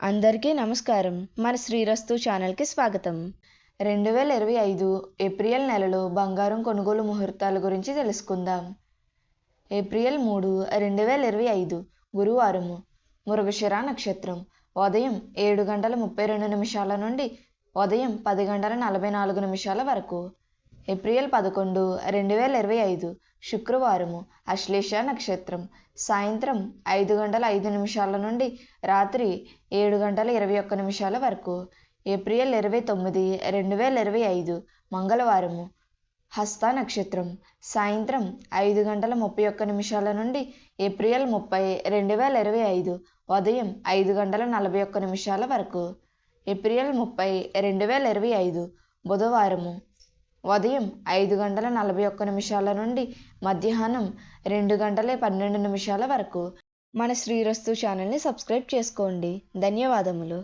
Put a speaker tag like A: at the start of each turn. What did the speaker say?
A: అందరికీ నమస్కారం. మన శ్రీరస్తు ఛానల్కి స్వాగతం. 2025 ఏప్రిల్ నెలలో బంగారం కొనుగోలు ముహూర్తాల గురించి తెలుసుకుందాం. ఏప్రిల్ 3, 2025 గురువారము, మృగశిర నక్షత్రం. ఉదయం 7:32 నుండి ఉదయం 10:44 వరకు. ఏప్రిల్ 11, 2025 శుక్రవారము, అశ్లేష నక్షత్రం. సాయంత్రం 5:05 నుండి రాత్రి 7:21 వరకు. ఏప్రిల్ 29, 2025 మంగళవారము, హస్త నక్షత్రం. సాయంత్రం 5:31 నుండి ఏప్రిల్ 30, 2025 ఉదయం 5:41 వరకు. ఏప్రిల్ 30, 2025 బుధవారము, ఉదయం 5:41 నుండి మధ్యాహ్నం 2:12 వరకు. మన శ్రీరస్తు ఛానల్ని సబ్స్క్రైబ్ చేసుకోండి. ధన్యవాదములు.